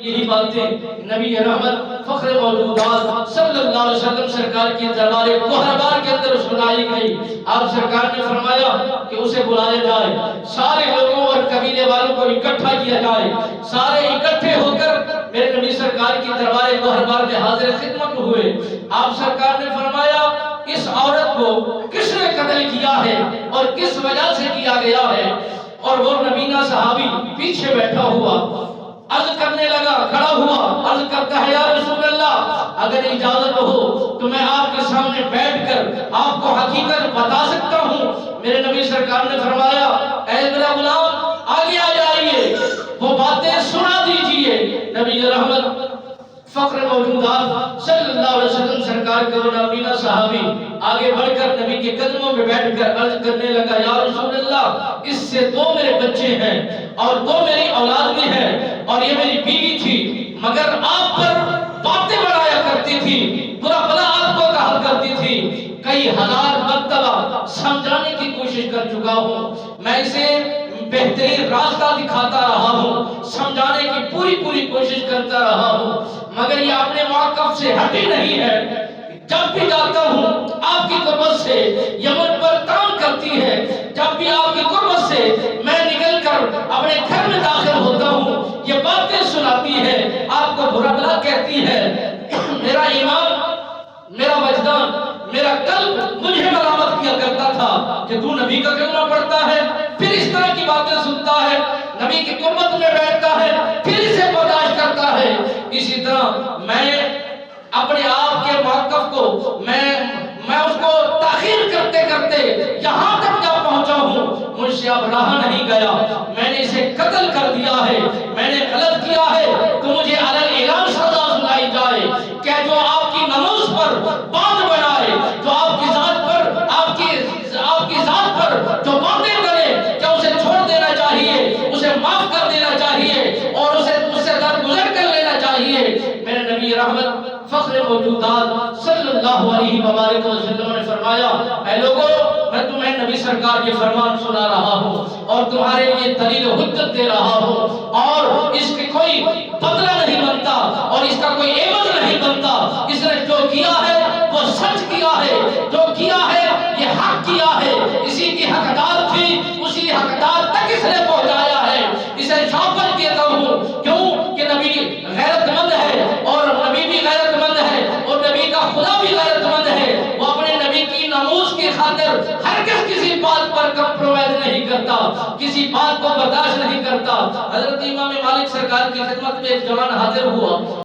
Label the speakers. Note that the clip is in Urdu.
Speaker 1: یہی باتیں نبی رحمت فخر موجودات صلی اللہ علیہ وسلم سرکار کی دربار کوہربار کے اندر سنائی گئی۔ آپ سرکار نے فرمایا کہ اسے بلایا جائے، سارے لوگوں اور قبیلے والوں کو اکٹھا کیا جائے، سارے اکٹھے ہو کر میرے نبی سرکار کی دربار کوہربار میں حاضر خدمت ہوئے۔ آپ سرکار نے فرمایا اس عورت کو کس نے قتل کیا ہے اور کس وجہ سے کیا گیا ہے؟ اور وہ نبینا صحابی پیچھے بیٹھا ہوا عرض کرنے لگا، کھڑا ہوا عرض کرتا ہے یا رسول اللہ اگر اجازت ہو تو میں آپ کے سامنے بیٹھ کر آپ کو حقیقت بتا سکتا ہوں۔ میرے نبی سرکار نے فرمایا اے میرا غلام آگے آ جائیے، وہ باتیں سنا دیجئے۔ نبی رحمت فخر موجودات صلی اللہ علیہ وسلم سرکار کا وہ نبینا صحابی آگے بڑھ کر نبی کے قدموں میں بیٹھ کر عرض کرنے لگا یا رسول اللہ اس سے 2 میرے بچے ہیں اور 2 میری اولاد بھی ہے اور یہ میری بیوی تھی، مگر آپ پر باتیں بنایا کرتی تھی، برا بلا آپ کو کہا کرتی تھی، کئی ہزار مرتبہ سمجھانے کی کوشش کر چکا ہوں، میں اسے بہترین راستہ دکھاتا رہا ہوں، سمجھانے کی پوری کوشش کرتا رہا ہوں، مگر یہ اپنے موقف سے ہٹی نہیں ہے۔ جب بھی جاتا ہوں آپ کی قربت سے یہ مجھ پر تان کرتی ہے، جب بھی آپ کی قربت سے میں نکل کر اپنے گھر میں داخل ہوتا ہوں یہ باتیں سناتی ہے، آپ کو برا بلا کہتی ہے۔ میرا ایمان، میرا وجدان، میرا قلب مجھے ملامت کیا کرتا تھا کہ تو نبی کا کلمہ پڑھتا ہے پھر اس طرح کی باتیں سنتا ہے، نبی کی قربت میں بیٹھتا ہے پھر اسے برداشت کرتا ہے۔ اسی طرح میں اپنے آپ کے موقف کو میں اس کو تاخیر کرتے کرتے یہاں تک جا پہنچا ہوں، مجھ سے اب رہا نہیں گیا، میں نے اسے قتل کر دیا ہے، میں نے غلط کیا ہے تو مجھے علل اعلان سزا سنائی جائے کہ جو آپ کی نماز پر بات بنائے، جو آپ کی ذات پر آپ کی ذات پر جو باتیں کرے کہ اسے چھوڑ دینا چاہیے، اسے معاف کر دینا چاہیے اور اسے اس سے درگزر کر لینا چاہیے۔ میرے نبی رحمت فخر موجودات صلی اللہ علیہ وآلہ وسلم نے فرمایا اے لوگو میں تمہیں نبی سرکار یہ فرمان سنا رہا ہوں اور تمہارے لیے دلیل و حجت دے رہا ہوں، اور اس کے کوئی بدلہ نہیں بنتا اور اس کا کوئی عوض نہیں بنتا۔ اس نے جو کیا ہے وہ سچ کیا ہے، جو کیا ہے یہ حق کیا ہے، اسی کی حقدار تھی اسی حقدار تک اس نے پہنچایا ہے۔ اسے شابت کہتا ہوں کیوں کہ نبی غیرت مند ہے اور نبی بھی غیرت مند ہے اور نبی کا خدا بھی غیرت مند ہے، وہ اپنے نبی کی ناموس کی خاطر ہرگز کسی بات پر کمپرومائز نہیں کرتا، کسی بات کو برداشت نہیں کرتا۔ حضرت امام مالک سرکار کی خدمت میں ایک جوان حاضر ہوا۔